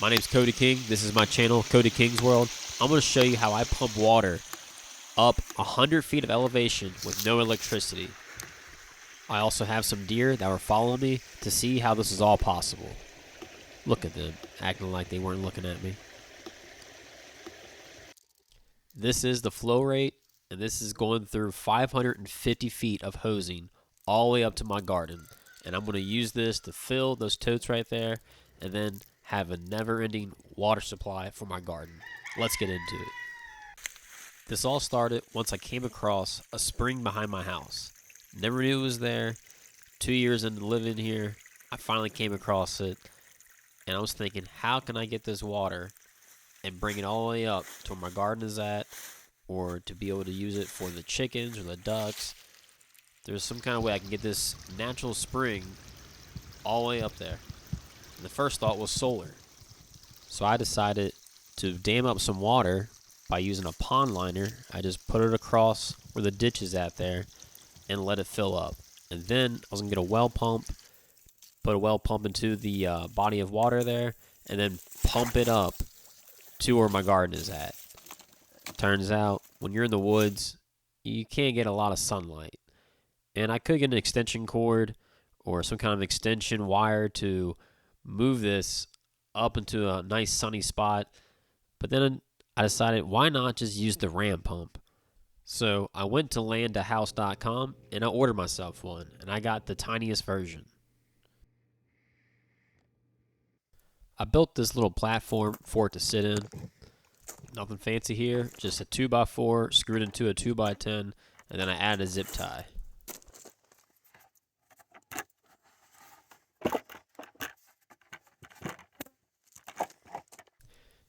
My name's Cody King. This is my channel, Cody King's World. I'm going to show you how I pump water up 100 feet of elevation with no electricity. I also have some deer that were following me to see how this is all possible. Look at them, acting like they weren't looking at me. This is the flow rate, and this is going through 550 feet of hosing all the way up to my garden. And I'm going to use this to fill those totes right there and then have a never-ending water supply for my garden. Let's get into it. This all started once I came across a spring behind my house. Never knew it was there. 2 years into living here, I finally came across it, and I was thinking, how can I get this water and bring it all the way up to where my garden is at, or to be able to use it for the chickens or the ducks. There's some kind of way I can get this natural spring all the way up there. And the first thought was solar. So I decided to dam up some water by using a pond liner. I just put it across where the ditch is at there and let it fill up. And then I was going to get a well pump, put a well pump into the body of water there, and then pump it up to where my garden is at. Turns out, when you're in the woods, you can't get a lot of sunlight. And I could get an extension cord or some kind of extension wire to move this up into a nice sunny spot. But then I decided, why not just use the ram pump? So I went to landahouse.com and I ordered myself one, and I got the tiniest version. I built this little platform for it to sit in. Nothing fancy here, just a 2x4 screwed into a 2x10, and then I added a zip tie.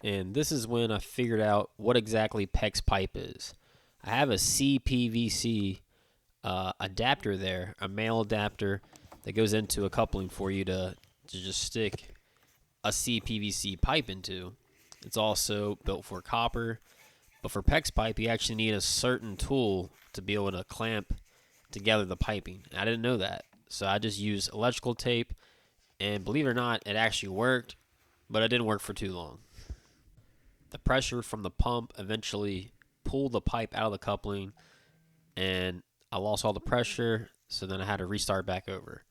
And this is when I figured out what exactly PEX pipe is. I have a CPVC adapter there, a male adapter that goes into a coupling for you to just stick a CPVC pipe into. It's also built for copper, but for PEX pipe, you actually need a certain tool to be able to clamp together the piping. I didn't know that, so I just used electrical tape, and believe it or not, it actually worked, but it didn't work for too long. The pressure from the pump eventually pulled the pipe out of the coupling, and I lost all the pressure, so then I had to restart back over.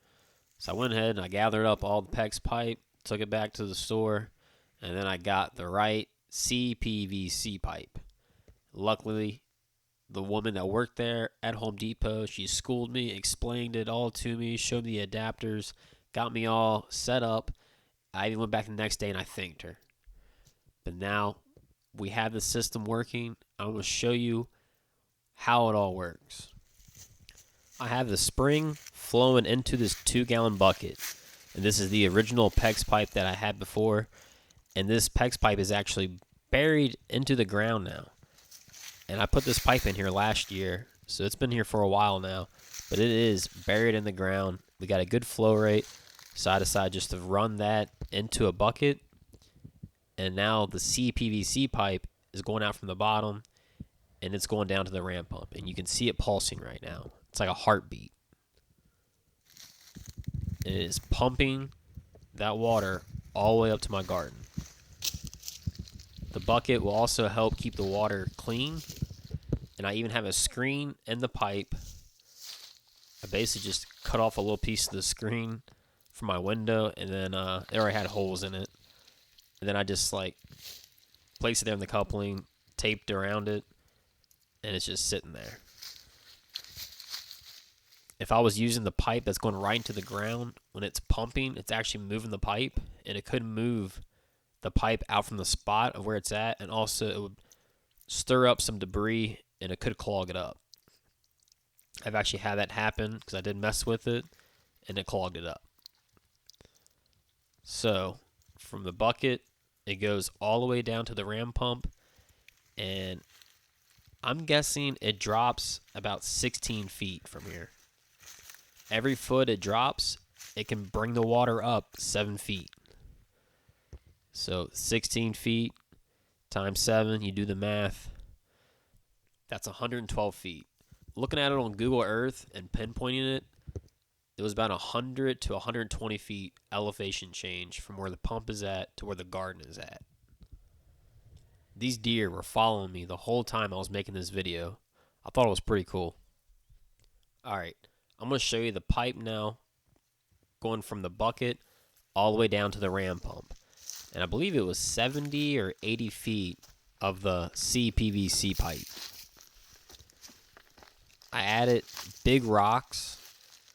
So I went ahead and I gathered up all the PEX pipe, took it back to the store, and then I got the right CPVC pipe. Luckily, the woman that worked there at Home Depot, she schooled me, explained it all to me, showed me the adapters, got me all set up. I even went back the next day and I thanked her. But now we have the system working. I'm going to show you how it all works. I have the spring flowing into this 2-gallon bucket. And this is the original PEX pipe that I had before. And this PEX pipe is actually buried into the ground now. And I put this pipe in here last year, so it's been here for a while now. But it is buried in the ground. We got a good flow rate, so I decided just to run that into a bucket. And now the CPVC pipe is going out from the bottom, and it's going down to the ram pump. And you can see it pulsing right now. It's like a heartbeat. It is pumping that water all the way up to my garden. The bucket will also help keep the water clean, and I even have a screen in the pipe. I basically just cut off a little piece of the screen from my window, and then it already had holes in it. And then I just placed it there in the coupling, taped around it, and it's just sitting there. If I was using the pipe that's going right into the ground, when it's pumping, it's actually moving the pipe, and it could move the pipe out from the spot of where it's at, and also it would stir up some debris, and it could clog it up. I've actually had that happen because I did mess with it, and it clogged it up. So, from the bucket, it goes all the way down to the ram pump, and I'm guessing it drops about 16 feet from here. Every foot it drops, it can bring the water up 7 feet. So 16 feet times 7, you do the math. That's 112 feet. Looking at it on Google Earth and pinpointing it It was about 100 to 120 feet elevation change from where the pump is at to where the garden is at. These deer were following me the whole time I was making this video. I thought it was pretty cool. Alright, I'm going to show you the pipe now, going from the bucket all the way down to the ram pump. And I believe it was 70 or 80 feet of the CPVC pipe. I added big rocks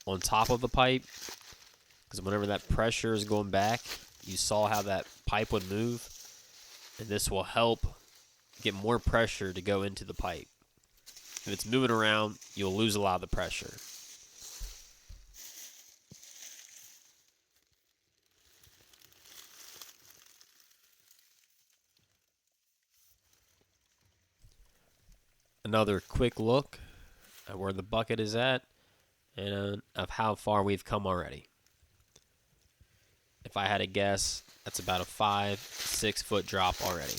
on top of the pipe because whenever that pressure is going back, you saw how that pipe would move, and this will help get more pressure to go into the pipe. If it's moving around, you'll lose a lot of the pressure. Another quick look at where the bucket is at and of how far we've come already. If I had to guess, that's about a 5-6 foot drop already.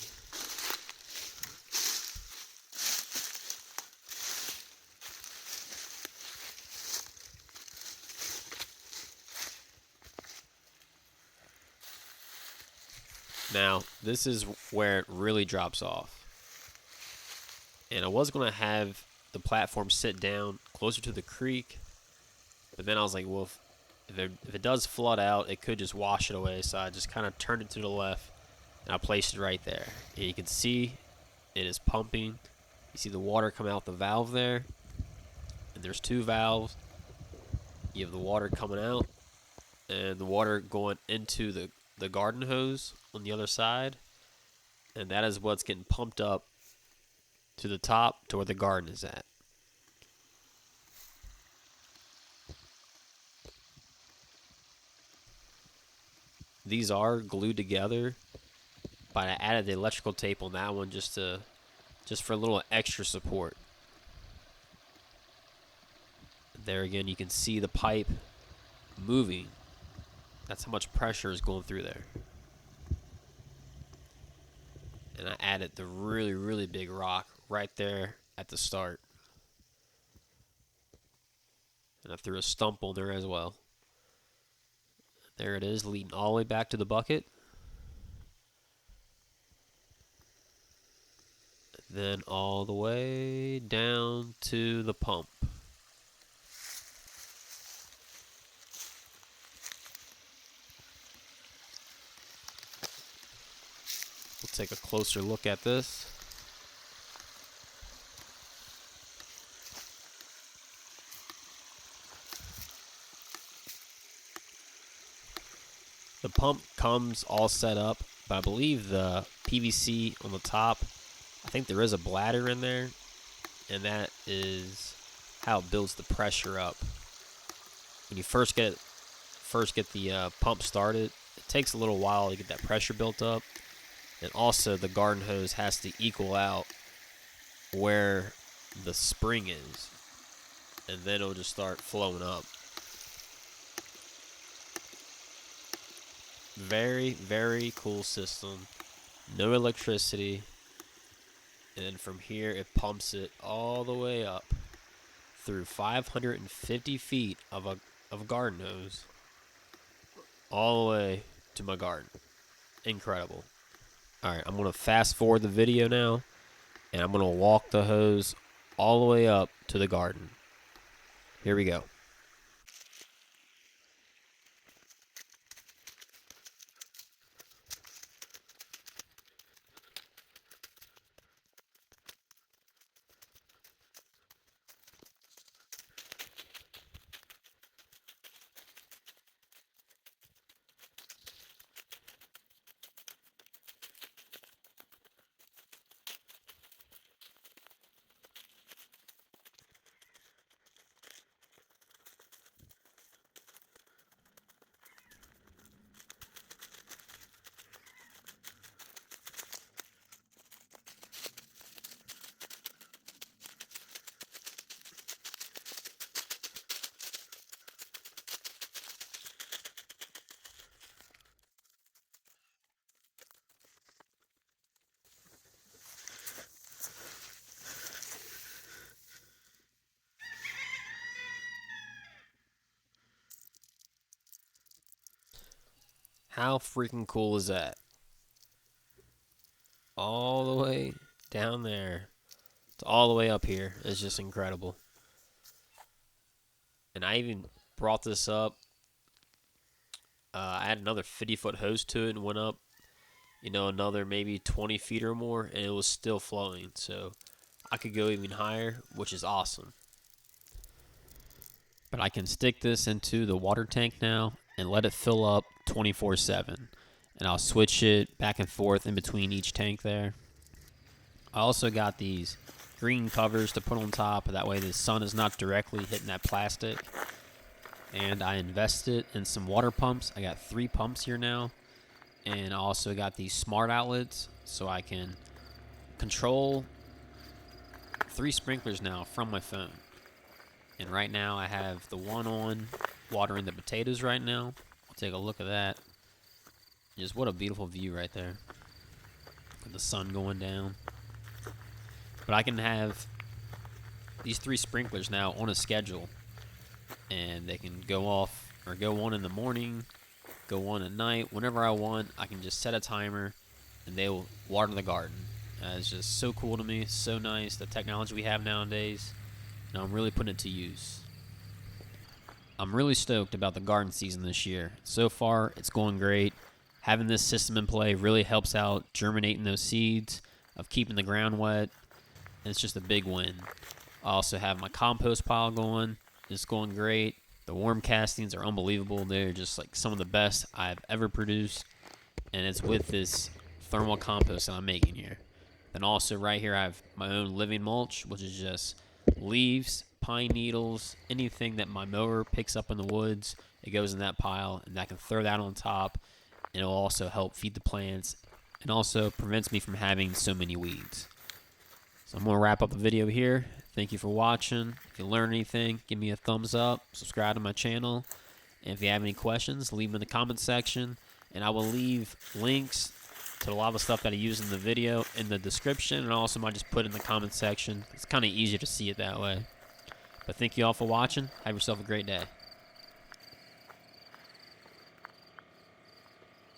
Now, this is where it really drops off. And I was going to have the platform sit down closer to the creek, but then I was like, well, if it does flood out, it could just wash it away. So I just kind of turned it to the left, and I placed it right there. And you can see it is pumping. You see the water come out the valve there, and there's 2 valves. You have the water coming out, and the water going into the garden hose on the other side, and that is what's getting pumped up to the top to where the garden is at. These are glued together, but I added the electrical tape on that one just for a little extra support. There again, you can see the pipe moving. That's how much pressure is going through there. And I added the really, really big rock right there at the start. And I threw a stump on there as well. There it is, leading all the way back to the bucket. Then all the way down to the pump. We'll take a closer look at this. The pump comes all set up, but I believe the PVC on the top, I think there is a bladder in there, and that is how it builds the pressure up. When you first get the pump started, it takes a little while to get that pressure built up, and also the garden hose has to equal out where the spring is, and then it'll just start flowing up. Very, very cool system. No electricity. And then from here, it pumps it all the way up through 550 feet of garden hose all the way to my garden. Incredible. All right, I'm going to fast forward the video now, and I'm going to walk the hose all the way up to the garden. Here we go. How freaking cool is that? All the way down there. It's all the way up here. It's just incredible. And I even brought this up. I had another 50-foot hose to it and went up, another maybe 20 feet or more, and it was still flowing. So I could go even higher, which is awesome. But I can stick this into the water tank now and let it fill up 24/7. And I'll switch it back and forth in between each tank there. I also got these green covers to put on top. That way the sun is not directly hitting that plastic. And I invested in some water pumps. I got 3 pumps here now. And I also got these smart outlets so I can control 3 sprinklers now from my phone. And right now I have the one on watering the potatoes right now. I'll take a look at that. Just what a beautiful view right there. With the sun going down. But I can have these 3 sprinklers now on a schedule. And they can go off or go on in the morning, go on at night. Whenever I want, I can just set a timer and they will water the garden. It's just so cool to me, so nice, the technology we have nowadays. And I'm really putting it to use. I'm really stoked about the garden season this year. So far, it's going great. Having this system in play really helps out germinating those seeds, of keeping the ground wet, and it's just a big win. I also have my compost pile going. It's going great. The worm castings are unbelievable. They're just like some of the best I've ever produced, and it's with this thermal compost that I'm making here. Then also right here I have my own living mulch, which is just leaves, pine needles, anything that my mower picks up in the woods. It goes in that pile, and I can throw that on top, and it'll also help feed the plants and also prevents me from having so many weeds. So I'm going to wrap up the video here. Thank you for watching. If you learned anything, give me a thumbs up, subscribe to my channel, and if you have any questions, leave them in the comment section, and I will leave links to a lot of the stuff that I use in the video in the description, and also might just put in the comment section. It's kind of easier to see it that way. But thank you all for watching. Have yourself a great day.